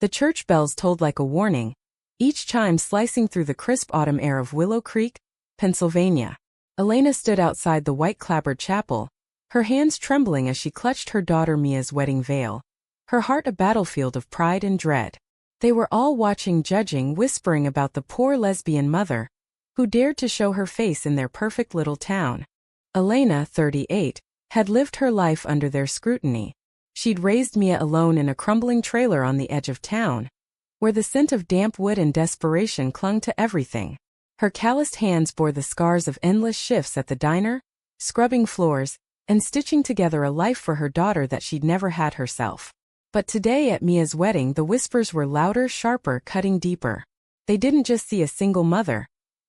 The church bells tolled like a warning, each chime slicing through the crisp autumn air of Willow Creek, Pennsylvania. Elena stood outside the white-clapboard chapel, her hands trembling as she clutched her daughter Mia's wedding veil, her heart a battlefield of pride and dread. They were all watching, judging, whispering about the poor lesbian mother, who dared to show her face in their perfect little town. Elena, 38, had lived her life under their scrutiny. She'd raised Mia alone in a crumbling trailer on the edge of town, where the scent of damp wood and desperation clung to everything. Her calloused hands bore the scars of endless shifts at the diner, scrubbing floors, and stitching together a life for her daughter that she'd never had herself. But today at Mia's wedding, the whispers were louder, sharper, cutting deeper. They didn't just see a single mother.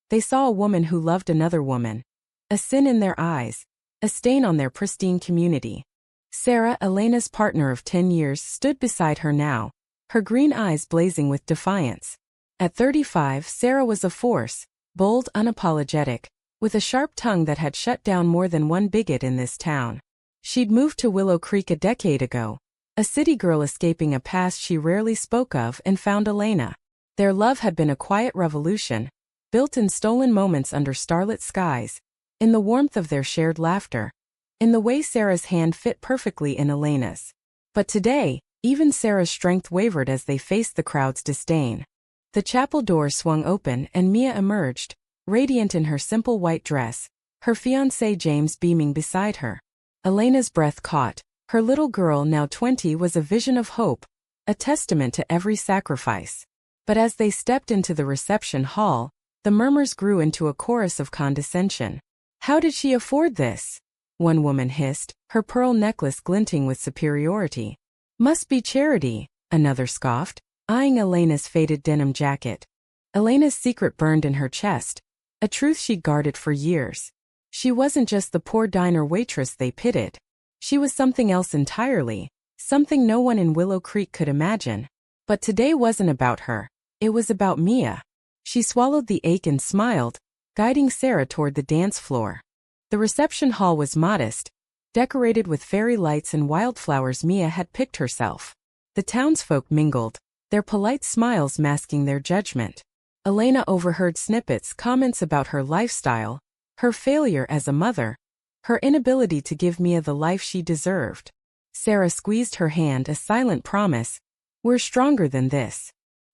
They saw a woman who loved another woman. A sin in their eyes, a stain on their pristine community. Sarah, Elena's partner of 10 years, stood beside her now, her green eyes blazing with defiance. At 35, Sarah was a force, bold, unapologetic, with a sharp tongue that had shut down more than one bigot in this town. She'd moved to Willow Creek a decade ago, a city girl escaping a past she rarely spoke of, and found Elena. Their love had been a quiet revolution, built in stolen moments under starlit skies, in the warmth of their shared laughter, in the way Sarah's hand fit perfectly in Elena's. But today, even Sarah's strength wavered as they faced the crowd's disdain. The chapel door swung open and Mia emerged, radiant in her simple white dress, her fiancé James beaming beside her. Elena's breath caught. Her little girl, now 20, was a vision of hope, a testament to every sacrifice. But as they stepped into the reception hall, the murmurs grew into a chorus of condescension. "How did she afford this?" one woman hissed, her pearl necklace glinting with superiority. "Must be charity," another scoffed, eyeing Elena's faded denim jacket. Elena's secret burned in her chest, a truth she'd guarded for years. She wasn't just the poor diner waitress they pitied. She was something else entirely, something no one in Willow Creek could imagine. But today wasn't about her. It was about Mia. She swallowed the ache and smiled, guiding Sarah toward the dance floor. The reception hall was modest, decorated with fairy lights and wildflowers Mia had picked herself. The townsfolk mingled, their polite smiles masking their judgment. Elena overheard snippets, comments about her lifestyle, her failure as a mother, her inability to give Mia the life she deserved. Sarah squeezed her hand, a silent promise, "We're stronger than this."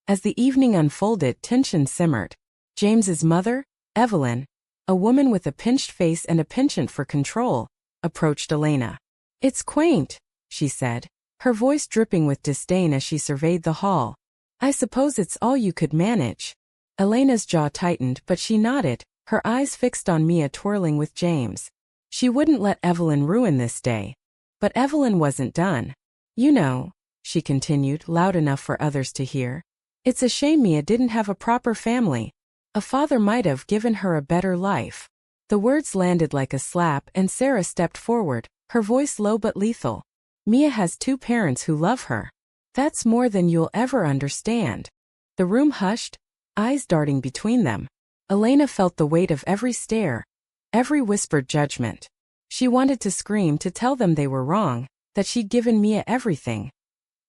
As the evening unfolded, tension simmered. James's mother, Evelyn, a woman with a pinched face and a penchant for control, approached Elena. "It's quaint," she said, her voice dripping with disdain as she surveyed the hall. "I suppose it's all you could manage." Elena's jaw tightened, but she nodded, her eyes fixed on Mia twirling with James. She wouldn't let Evelyn ruin this day. But Evelyn wasn't done. "You know," she continued, loud enough for others to hear, "it's a shame Mia didn't have a proper family. A father might have given her a better life." The words landed like a slap and Sarah stepped forward, her voice low but lethal. "Mia has 2 parents who love her. That's more than you'll ever understand." The room hushed, eyes darting between them. Elena felt the weight of every stare, every whispered judgment. She wanted to scream, to tell them they were wrong, that she'd given Mia everything,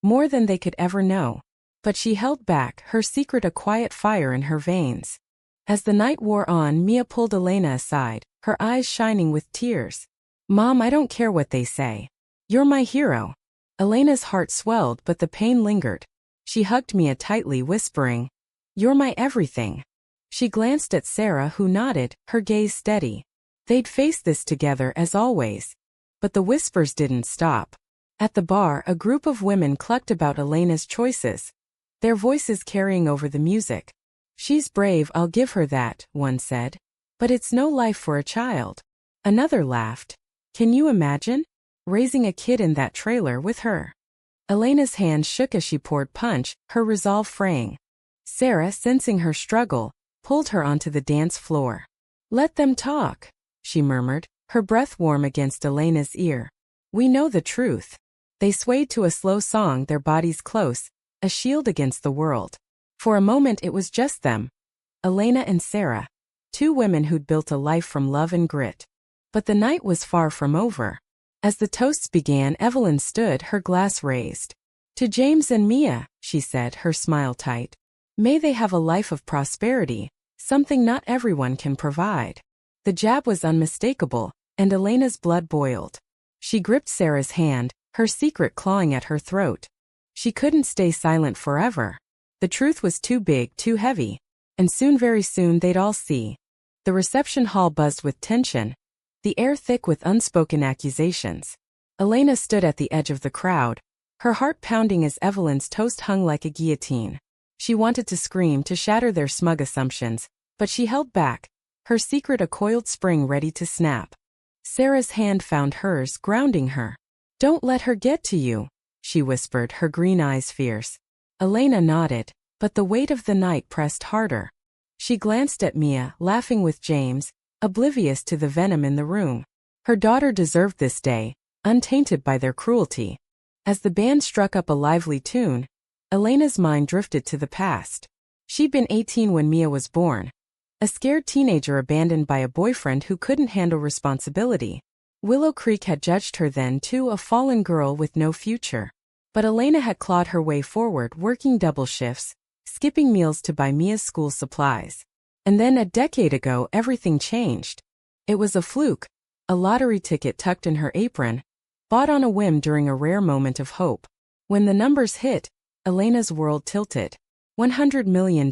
more than they could ever know. But she held back, her secret a quiet fire in her veins. As the night wore on, Mia pulled Elena aside, her eyes shining with tears. "Mom, I don't care what they say. You're my hero." Elena's heart swelled, but the pain lingered. She hugged Mia tightly, whispering, "You're my everything." She glanced at Sarah, who nodded, her gaze steady. They'd face this together as always. But the whispers didn't stop. At the bar, a group of women clucked about Elena's choices, their voices carrying over the music. "She's brave, I'll give her that," one said. "But it's no life for a child." Another laughed. "Can you imagine raising a kid in that trailer with her?" Elena's hand shook as she poured punch, her resolve fraying. Sarah, sensing her struggle, pulled her onto the dance floor. "Let them talk," she murmured, her breath warm against Elena's ear. "We know the truth." They swayed to a slow song, their bodies close, a shield against the world. For a moment it was just them, Elena and Sarah, 2 women who'd built a life from love and grit. But the night was far from over. As the toasts began, Evelyn stood, her glass raised. To James and Mia, she said, her smile tight. May they have a life of prosperity, something not everyone can provide. The jab was unmistakable, and Elena's blood boiled. She gripped Sarah's hand, her secret clawing at her throat. She couldn't stay silent forever. The truth was too big, too heavy. And soon, very soon, they'd all see. The reception hall buzzed with tension, the air thick with unspoken accusations. Elena stood at the edge of the crowd, her heart pounding as Evelyn's toast hung like a guillotine. She wanted to scream to shatter their smug assumptions, but she held back, her secret a coiled spring ready to snap. Sarah's hand found hers, grounding her. Don't let her get to you, she whispered, her green eyes fierce. Elena nodded, but the weight of the night pressed harder. She glanced at Mia, laughing with James, oblivious to the venom in the room. Her daughter deserved this day, untainted by their cruelty. As the band struck up a lively tune, Elena's mind drifted to the past. She'd been 18 when Mia was born. A scared teenager abandoned by a boyfriend who couldn't handle responsibility. Willow Creek had judged her then too, a fallen girl with no future. But Elena had clawed her way forward, working double shifts, skipping meals to buy Mia's school supplies. And then a decade ago everything changed. It was a fluke, a lottery ticket tucked in her apron, bought on a whim during a rare moment of hope. When the numbers hit, Elena's world tilted. $100 million.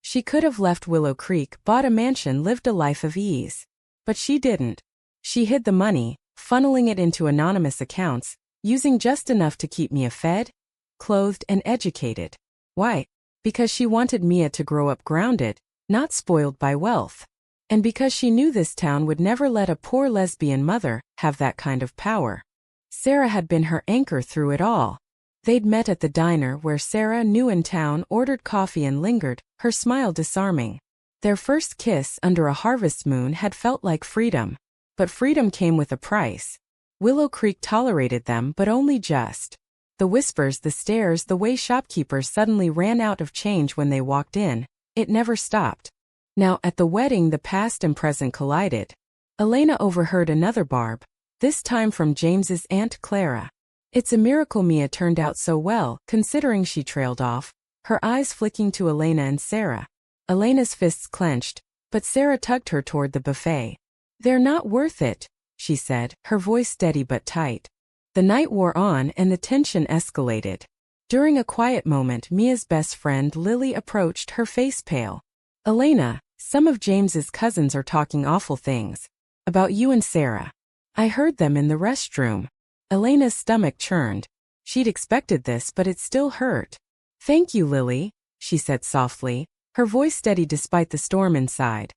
She could have left Willow Creek, bought a mansion, lived a life of ease. But she didn't. She hid the money, funneling it into anonymous accounts, using just enough to keep Mia fed, clothed, and educated. Why? Because she wanted Mia to grow up grounded, not spoiled by wealth. And because she knew this town would never let a poor lesbian mother have that kind of power. Sarah had been her anchor through it all. They'd met at the diner where Sarah, new in town, ordered coffee and lingered, her smile disarming. Their first kiss under a harvest moon had felt like freedom. But freedom came with a price. Willow Creek tolerated them, but only just. The whispers, the stares, the way shopkeepers suddenly ran out of change when they walked in, it never stopped. Now, at the wedding, the past and present collided. Elena overheard another barb, this time from James's Aunt Clara. It's a miracle Mia turned out so well, considering she trailed off, her eyes flicking to Elena and Sarah. Elena's fists clenched, but Sarah tugged her toward the buffet. They're not worth it, she said, her voice steady but tight. The night wore on and the tension escalated. During a quiet moment, Mia's best friend Lily approached, her face pale. Elena, some of James's cousins are talking awful things. About you and Sarah. I heard them in the restroom. Elena's stomach churned. She'd expected this, but it still hurt. Thank you, Lily, she said softly, her voice steady despite the storm inside.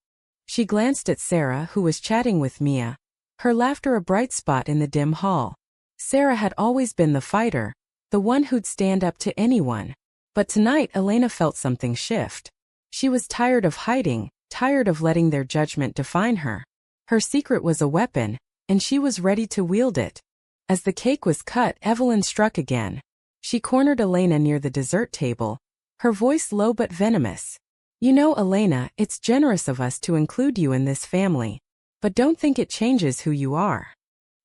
She glanced at Sarah, who was chatting with Mia, her laughter a bright spot in the dim hall. Sarah had always been the fighter, the one who'd stand up to anyone. But tonight Elena felt something shift. She was tired of hiding, tired of letting their judgment define her. Her secret was a weapon, and she was ready to wield it. As the cake was cut, Evelyn struck again. She cornered Elena near the dessert table, her voice low but venomous. You know, Elena, it's generous of us to include you in this family. But don't think it changes who you are.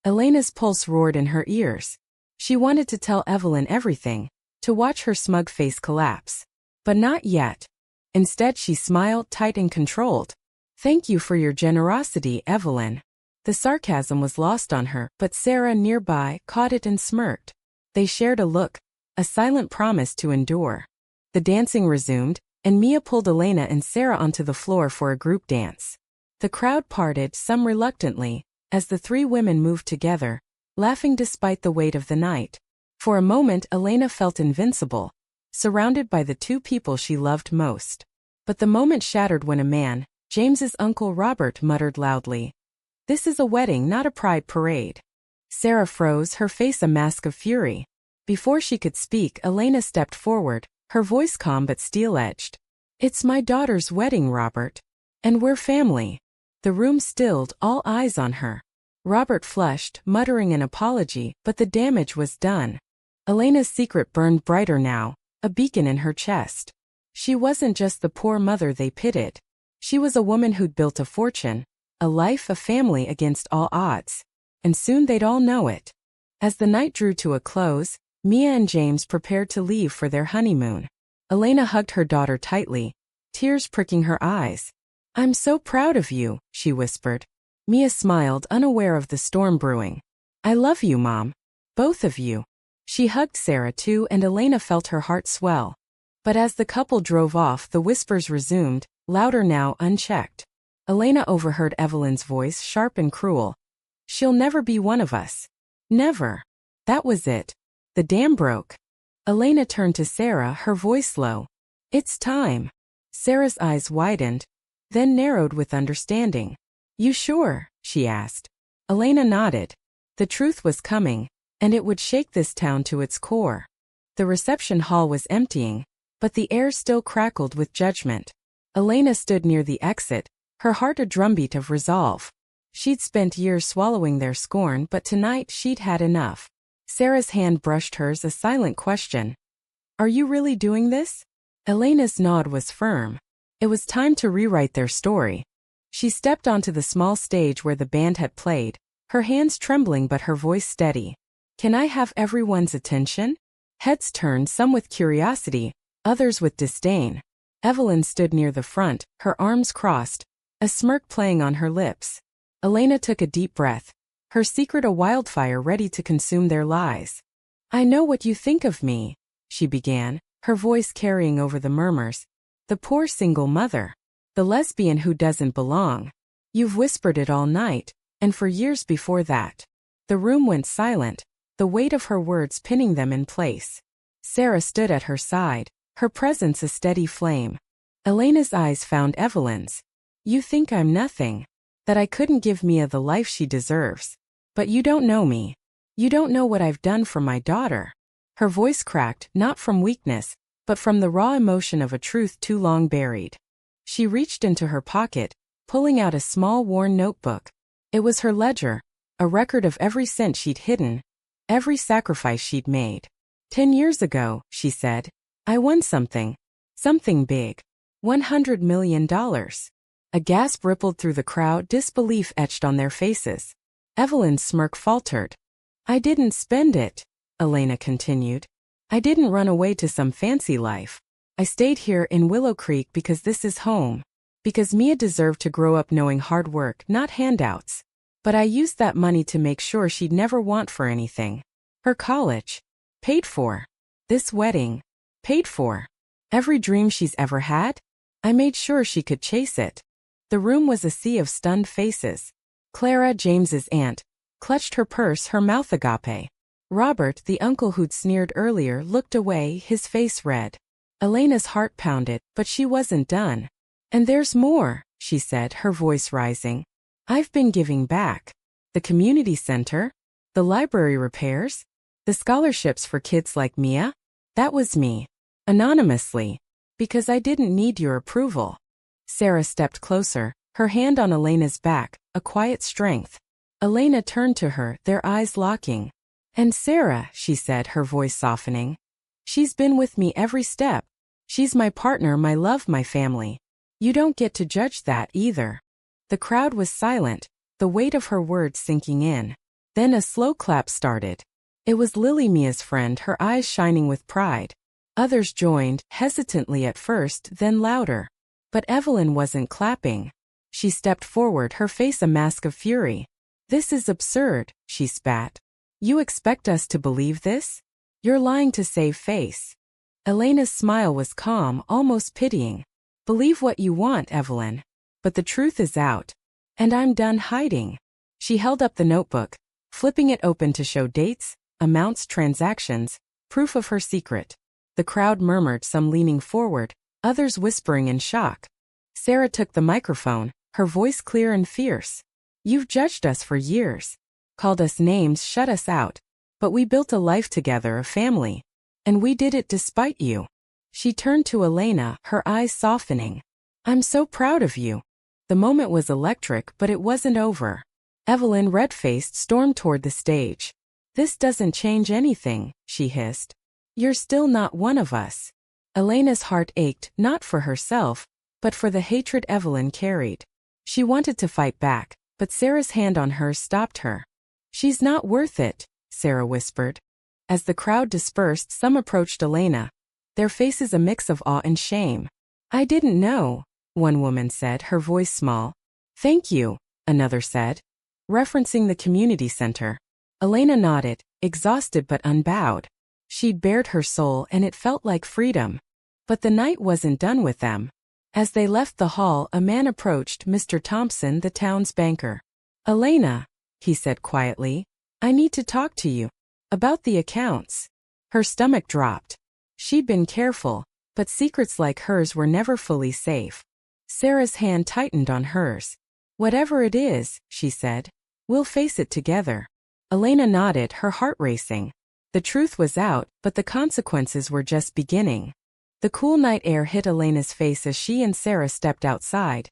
Elena's pulse roared in her ears. She wanted to tell Evelyn everything, to watch her smug face collapse. But not yet. Instead, she smiled, tight and controlled. Thank you for your generosity, Evelyn. The sarcasm was lost on her, but Sarah nearby caught it and smirked. They shared a look, a silent promise to endure. The dancing resumed, and Mia pulled Elena and Sarah onto the floor for a group dance. The crowd parted, some reluctantly, as the three women moved together, laughing despite the weight of the night. For a moment Elena felt invincible, surrounded by the two people she loved most. But the moment shattered when a man, James's uncle Robert, muttered loudly, "This is a wedding, not a pride parade." Sarah froze, her face a mask of fury. Before she could speak, Elena stepped forward, her voice calm but steel-edged. "It's my daughter's wedding, Robert. And we're family." The room stilled, all eyes on her. Robert flushed, muttering an apology, but the damage was done. Elena's secret burned brighter now, a beacon in her chest. She wasn't just the poor mother they pitied. She was a woman who'd built a fortune, a life, a family against all odds. And soon they'd all know it. As the night drew to a close, Mia and James prepared to leave for their honeymoon. Elena hugged her daughter tightly, tears pricking her eyes. "I'm so proud of you," she whispered. Mia smiled, unaware of the storm brewing. "I love you, Mom. Both of you." She hugged Sarah too, and Elena felt her heart swell. But as the couple drove off, the whispers resumed, louder now, unchecked. Elena overheard Evelyn's voice, sharp and cruel. "She'll never be one of us. Never." That was it. The dam broke. Elena turned to Sarah, her voice low. "It's time." Sarah's eyes widened, then narrowed with understanding. "You sure?" she asked. Elena nodded. The truth was coming, and it would shake this town to its core. The reception hall was emptying, but the air still crackled with judgment. Elena stood near the exit, her heart a drumbeat of resolve. She'd spent years swallowing their scorn, but tonight she'd had enough. Sarah's hand brushed hers, a silent question. "Are you really doing this?" Elena's nod was firm. It was time to rewrite their story. She stepped onto the small stage where the band had played, her hands trembling but her voice steady. "Can I have everyone's attention?" Heads turned, some with curiosity, others with disdain. Evelyn stood near the front, her arms crossed, a smirk playing on her lips. Elena took a deep breath, her secret a wildfire ready to consume their lies. "I know what you think of me," she began, her voice carrying over the murmurs. "The poor single mother. The lesbian who doesn't belong. You've whispered it all night, and for years before that." The room went silent, the weight of her words pinning them in place. Sarah stood at her side, her presence a steady flame. Elena's eyes found Evelyn's. "You think I'm nothing, that I couldn't give Mia the life she deserves. But you don't know me. You don't know what I've done for my daughter." Her voice cracked, not from weakness, but from the raw emotion of a truth too long buried. She reached into her pocket, pulling out a small worn notebook. It was her ledger, a record of every cent she'd hidden, every sacrifice she'd made. 10 years ago," she said, "I won something. Something big. $100 million. A gasp rippled through the crowd, disbelief etched on their faces. Evelyn's smirk faltered. "I didn't spend it," Elena continued. "I didn't run away to some fancy life. I stayed here in Willow Creek because this is home. Because Mia deserved to grow up knowing hard work, not handouts. But I used that money to make sure she'd never want for anything. Her college. Paid for. This wedding. Paid for. Every dream she's ever had. I made sure she could chase it." The room was a sea of stunned faces. Clara, James's aunt, clutched her purse, her mouth agape. Robert, the uncle who'd sneered earlier, looked away, his face red. Elena's heart pounded, but she wasn't done. "And there's more," she said, her voice rising. "I've been giving back. The community center, the library repairs, the scholarships for kids like Mia. That was me. Anonymously. Because I didn't need your approval." Sarah stepped closer, her hand on Elena's back, a quiet strength. Elena turned to her, their eyes locking. "And Sarah," she said, her voice softening. "She's been with me every step. She's my partner, my love, my family. You don't get to judge that either." The crowd was silent, the weight of her words sinking in. Then a slow clap started. It was Lily, Mia's friend, her eyes shining with pride. Others joined, hesitantly at first, then louder. But Evelyn wasn't clapping. She stepped forward, her face a mask of fury. "This is absurd," she spat. "You expect us to believe this? You're lying to save face." Elena's smile was calm, almost pitying. "Believe what you want, Evelyn. But the truth is out. And I'm done hiding." She held up the notebook, flipping it open to show dates, amounts, transactions, proof of her secret. The crowd murmured, some leaning forward, others whispering in shock. Sarah took the microphone, her voice clear and fierce. "You've judged us for years. Called us names, shut us out. But we built a life together, a family. And we did it despite you." She turned to Elena, her eyes softening. "I'm so proud of you." The moment was electric, but it wasn't over. Evelyn, red-faced, stormed toward the stage. "This doesn't change anything," she hissed. "You're still not one of us." Elena's heart ached, not for herself, but for the hatred Evelyn carried. She wanted to fight back, but Sarah's hand on hers stopped her. "She's not worth it," Sarah whispered. As the crowd dispersed, some approached Elena, their faces a mix of awe and shame. "I didn't know," one woman said, her voice small. "Thank you," another said, referencing the community center. Elena nodded, exhausted but unbowed. She'd bared her soul and it felt like freedom. But the night wasn't done with them. As they left the hall, a man approached, Mr. Thompson, the town's banker. "Elena," he said quietly, "I need to talk to you. About the accounts." Her stomach dropped. She'd been careful, but secrets like hers were never fully safe. Sarah's hand tightened on hers. "Whatever it is," she said, "we'll face it together." Elena nodded, her heart racing. The truth was out, but the consequences were just beginning. The cool night air hit Elena's face as she and Sarah stepped outside,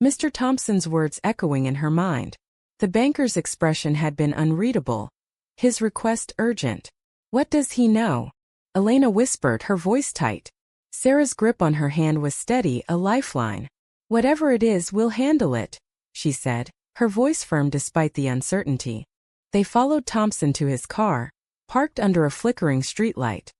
Mr. Thompson's words echoing in her mind. The banker's expression had been unreadable. His request urgent. "What does he know?" Elena whispered, her voice tight. Sarah's grip on her hand was steady, a lifeline. "Whatever it is, we'll handle it," she said, her voice firm despite the uncertainty. They followed Thompson to his car, parked under a flickering streetlight.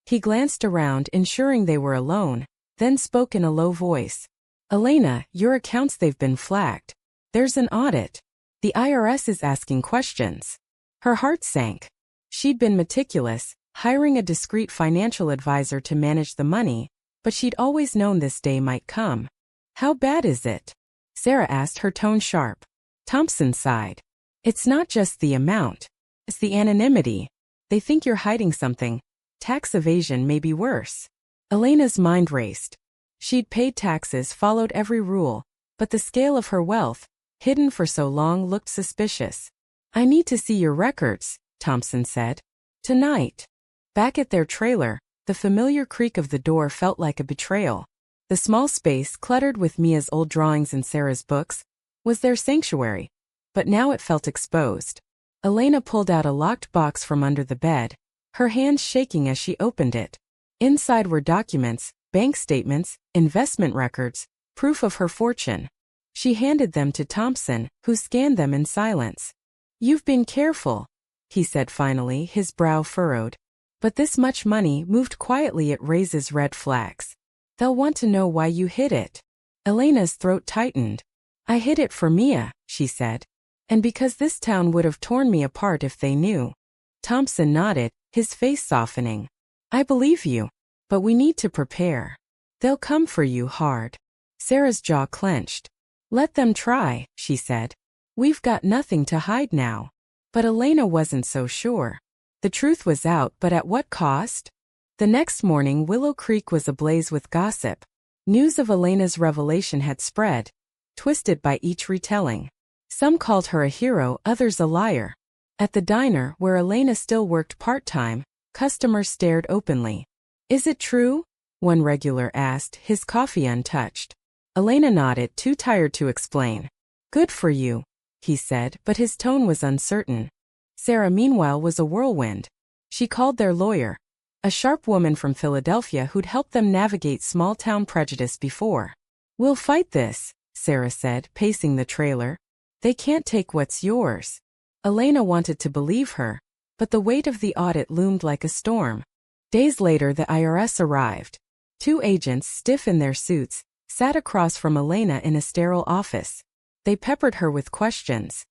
He glanced around, ensuring they were alone, then spoke in a low voice. "Elena, your accounts, they've been flagged. There's an audit. The IRS is asking questions." Her heart sank. She'd been meticulous, hiring a discreet financial advisor to manage the money, but she'd always known this day might come. "How bad is it?" Sarah asked, her tone sharp. Thompson sighed. "It's not just the amount. It's the anonymity. They think you're hiding something. Tax evasion may be worse." Elena's mind raced. She'd paid taxes, followed every rule, but the scale of her wealth, hidden for so long, looked suspicious. "I need to see your records," Thompson said. "Tonight." Back at their trailer, the familiar creak of the door felt like a betrayal. The small space, cluttered with Mia's old drawings and Sarah's books, was their sanctuary, but now it felt exposed. Elena pulled out a locked box from under the bed, her hands shaking as she opened it. Inside were documents, bank statements, investment records, proof of her fortune. She handed them to Thompson, who scanned them in silence. "You've been careful," he said finally, his brow furrowed. "But this much money moved quietly, it raises red flags. They'll want to know why you hid it." Elena's throat tightened. "I hid it for Mia," she said. "And because this town would have torn me apart if they knew." Thompson nodded, his face softening. "I believe you. But we need to prepare. They'll come for you hard." Sarah's jaw clenched. "Let them try," she said. "We've got nothing to hide now." But Elena wasn't so sure. The truth was out, but at what cost? The next morning, Willow Creek was ablaze with gossip. News of Elena's revelation had spread, twisted by each retelling. Some called her a hero, others a liar. At the diner, where Elena still worked part-time, customers stared openly. "Is it true?" one regular asked, his coffee untouched. Elena nodded, too tired to explain. "Good for you," he said, but his tone was uncertain. Sarah, meanwhile, was a whirlwind. She called their lawyer, a sharp woman from Philadelphia who'd helped them navigate small-town prejudice before. "We'll fight this," Sarah said, pacing the trailer. "They can't take what's yours." Elena wanted to believe her, but the weight of the audit loomed like a storm. Days later, the IRS arrived. Two agents, stiff in their suits, sat across from Elena in a sterile office. They peppered her with questions.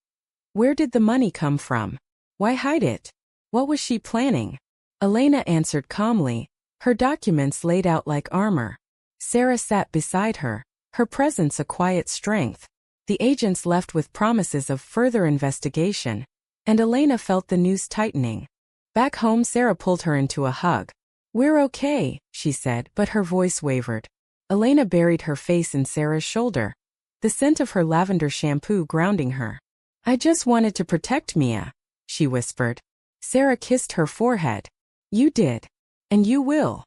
Where did the money come from? Why hide it? What was she planning? Elena answered calmly, her documents laid out like armor. Sarah sat beside her, her presence a quiet strength. The agents left with promises of further investigation, and Elena felt the noose tightening. Back home, Sarah pulled her into a hug. "We're okay," she said, but her voice wavered. Elena buried her face in Sarah's shoulder, the scent of her lavender shampoo grounding her. "I just wanted to protect Mia," she whispered. Sarah kissed her forehead. "You did. And you will."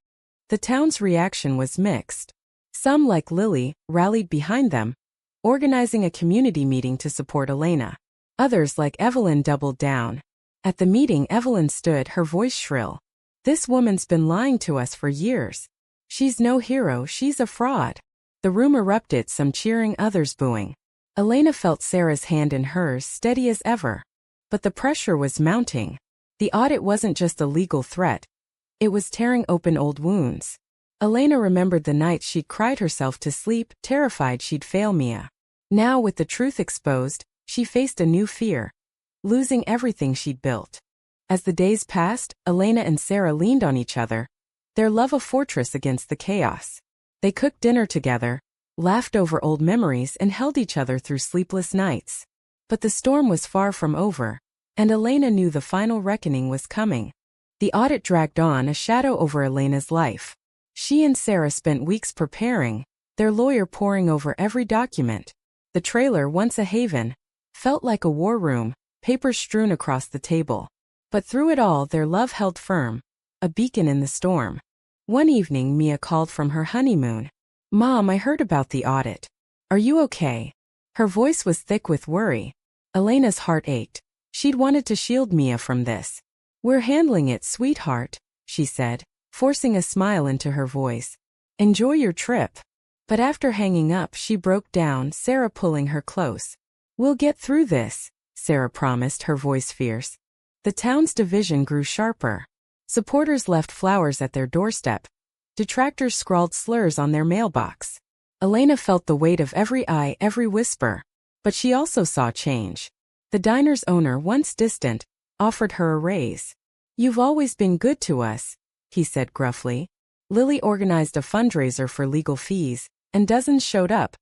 The town's reaction was mixed. Some, like Lily, rallied behind them, organizing a community meeting to support Elena. Others, like Evelyn, doubled down. At the meeting, Evelyn stood, her voice shrill. "This woman's been lying to us for years. She's no hero, she's a fraud." The room erupted, some cheering, others booing. Elena felt Sarah's hand in hers, steady as ever. But the pressure was mounting. The audit wasn't just a legal threat. It was tearing open old wounds. Elena remembered the nights she'd cried herself to sleep, terrified she'd fail Mia. Now, with the truth exposed, she faced a new fear: losing everything she'd built. As the days passed, Elena and Sarah leaned on each other, their love a fortress against the chaos. They cooked dinner together, laughed over old memories, and held each other through sleepless nights. But the storm was far from over, and Elena knew the final reckoning was coming. The audit dragged on, a shadow over Elena's life. She and Sarah spent weeks preparing, their lawyer poring over every document. The trailer, once a haven, felt like a war room, papers strewn across the table. But through it all, their love held firm, a beacon in the storm. One evening, Mia called from her honeymoon. "Mom, I heard about the audit. Are you okay?" Her voice was thick with worry. Elena's heart ached. She'd wanted to shield Mia from this. "We're handling it, sweetheart," she said, forcing a smile into her voice. "Enjoy your trip." But after hanging up, she broke down, Sarah pulling her close. "We'll get through this," Sarah promised, her voice fierce. The town's division grew sharper. Supporters left flowers at their doorstep. Detractors scrawled slurs on their mailbox. Elena felt the weight of every eye, every whisper. But she also saw change. The diner's owner, once distant, offered her a raise. "You've always been good to us," he said gruffly. Lily organized a fundraiser for legal fees, and dozens showed up,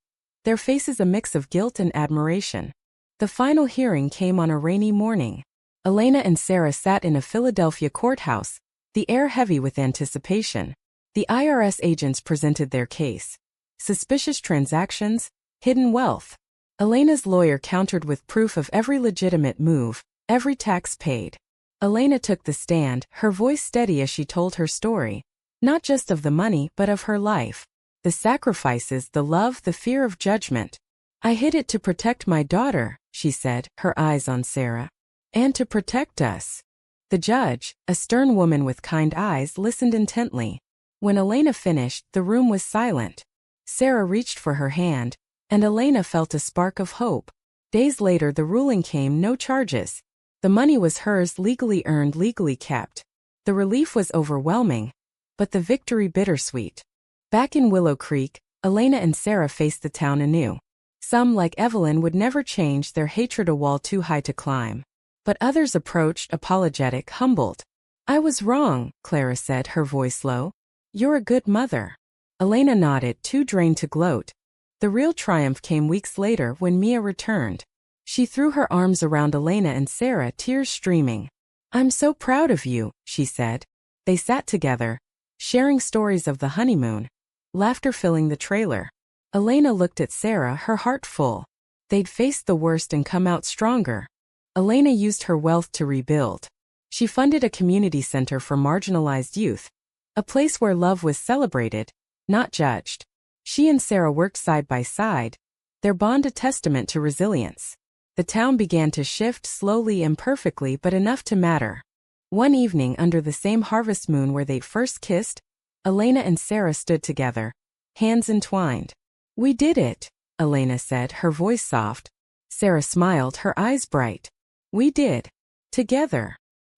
their faces a mix of guilt and admiration. The final hearing came on a rainy morning. Elena and Sarah sat in a Philadelphia courthouse, the air heavy with anticipation. The IRS agents presented their case. Suspicious transactions, hidden wealth. Elena's lawyer countered with proof of every legitimate move, every tax paid. Elena took the stand, her voice steady as she told her story, not just of the money but of her life. The sacrifices, the love, the fear of judgment. "I hid it to protect my daughter," she said, her eyes on Sarah. "And to protect us." The judge, a stern woman with kind eyes, listened intently. When Elena finished, the room was silent. Sarah reached for her hand, and Elena felt a spark of hope. Days later, the ruling came: no charges. The money was hers, legally earned, legally kept. The relief was overwhelming, but the victory bittersweet. Back in Willow Creek, Elena and Sarah faced the town anew. Some, like Evelyn, would never change, their hatred a wall too high to climb. But others approached, apologetic, humbled. "I was wrong," Clara said, her voice low. "You're a good mother." Elena nodded, too drained to gloat. The real triumph came weeks later when Mia returned. She threw her arms around Elena and Sarah, tears streaming. "I'm so proud of you," she said. They sat together, sharing stories of the honeymoon, laughter filling the trailer. Elena looked at Sarah, her heart full. They'd faced the worst and come out stronger. Elena used her wealth to rebuild. She funded a community center for marginalized youth, a place where love was celebrated, not judged. She and Sarah worked side by side, their bond a testament to resilience. The town began to shift, slowly, imperfectly, but enough to matter. One evening, under the same harvest moon where they'd first kissed, Elena and Sarah stood together, hands entwined. "We did it," Elena said, her voice soft. Sarah smiled, her eyes bright. "We did. Together."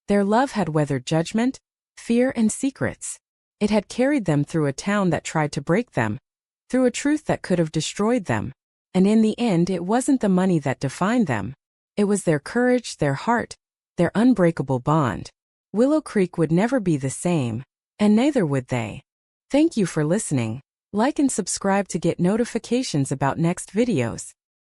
Their love had weathered judgment, fear, and secrets. It had carried them through a town that tried to break them, through a truth that could have destroyed them. And in the end, it wasn't the money that defined them. It was their courage, their heart, their unbreakable bond. Willow Creek would never be the same, and neither would they. Thank you for listening. Like and subscribe to get notifications about next videos.